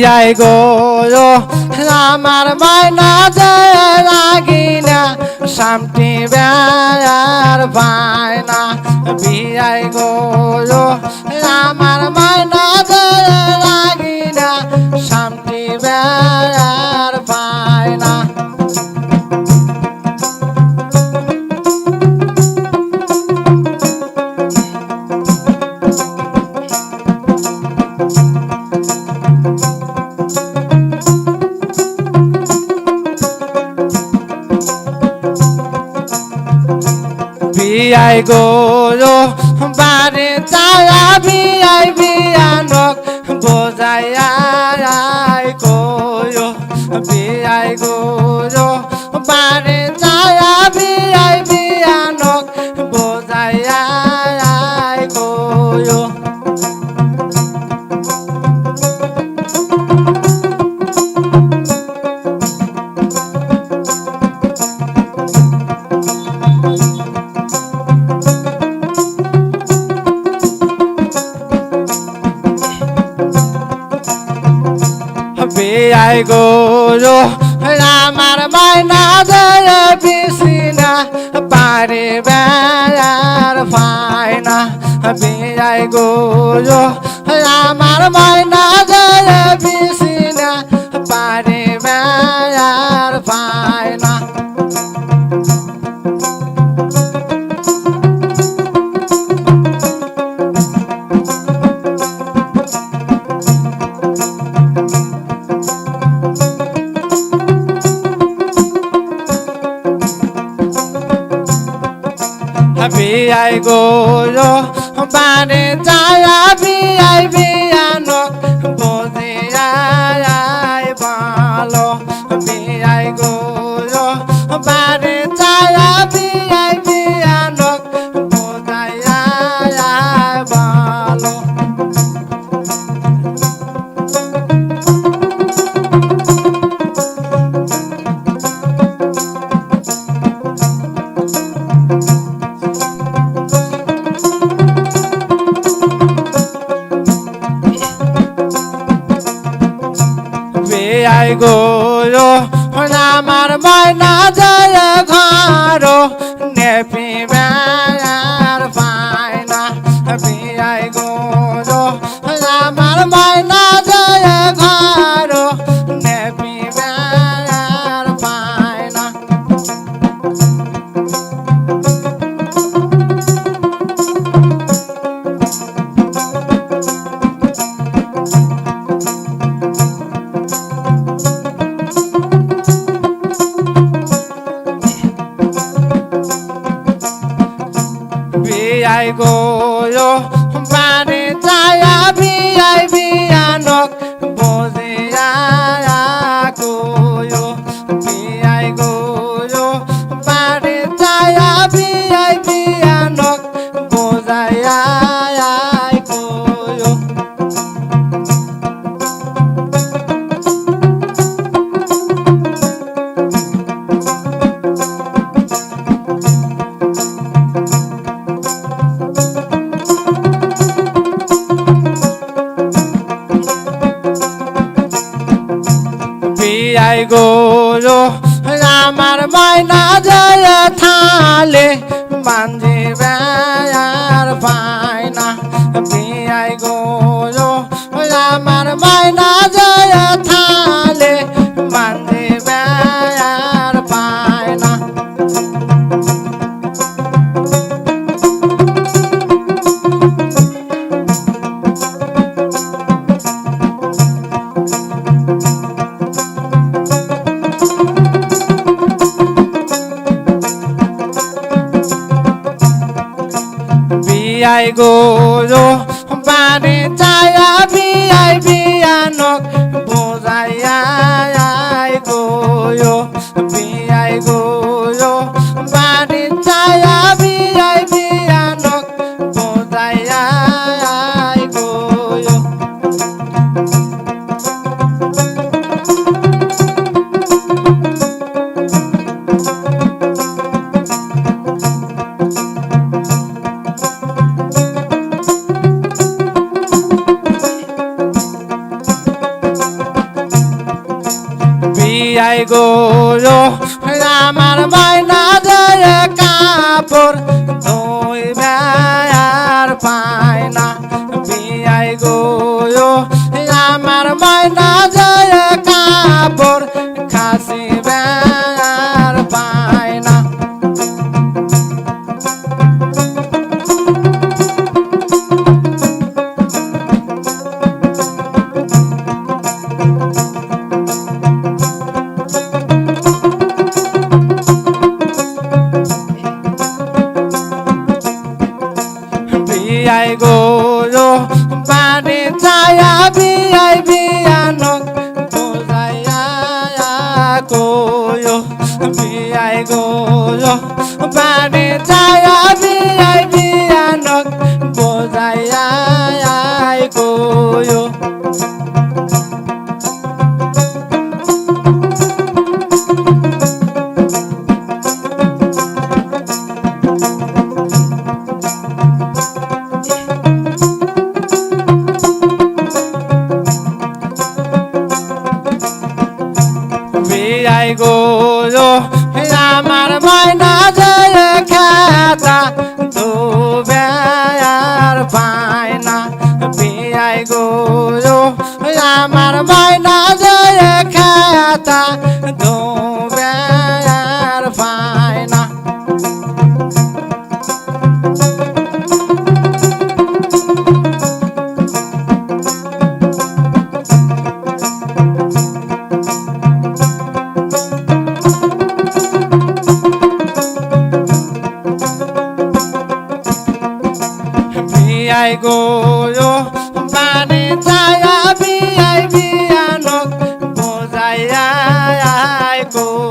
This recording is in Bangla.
বিয়াই গো আমার মায়না যে রাগিনা সামটি বেয়ার পায়না বিয়াই গো আমার মায়না যে রাগিনা সামটি বেয়ার পায়না বিয়াই গো বারে চায়া বিয়াই বিয়ানক বোঝাইয়া কয় বিয়াই গো বারে চায়া বিয়াই বিয়ানক বোঝাইয়া কয় বিয়াই গো আমার মায়না যে বিছিনা পারে বেয়ার পায়না বিয়াই গো আমার মায়না যে বিছিনা পারে বেয়ার পায়না বিয়াই গো বারে চায়া বিয়াই বিয়ানক বোঝিয়া ভালো বিয়াই গো বারে চায়া বিয়াই বিয়ানক বোঝাইয়া ভালো বিয়াই গো আমার মায়না যায় ঘর নেপি বেয়ার পায়না বিয়াই গো আমার মায়না যায় ঘর নেপি বেয়ার পায়না বিয়াই গো বারে চায়া বিয়াই বিয়ানক বোঝিয়া কয় বিয়াই গো বারে চায়া বিয়াই বিয়ানক বোঝাইয়া কয় বিয়াই গো আমার মায়না যায় থালে বান্ধি বেয়ার পায়না বিয়াই গো আমার মায়না যায় থালে বান্ধি বেয়ার পায়না বিয়াই গো বারে চায়া বিয়াই বিয়ানক বোঝাইয়া কয় বিয়াই গো বারে চায়া বিয়াই বিয়ানক বোঝাইয়া কয় বিয়াই গো আমার মাইনা যে কাপড় ধুইবে আর পায় না বিয়াই গো আমার মাইনা যে কাপড় খাসিবে আর পায় না বিয়াই গো বাড়ি যায়া বিয়াই বিয়ানক বুঝাইয়া কয়ো বিয়াই গো বাড়ি যায়া বিয়াই বিয়ানক বুঝাইয়া কয়ো বিয়াই গো আমার মাইনা যে খাতা ধুবে আর পায় না বিয়াই গো আমার মাইনা যে খাতা ধুবে আর পায় না বিয়াই গো বাড়ি যায়া বিয়াই বিয়ানক বুঝাইয়া কো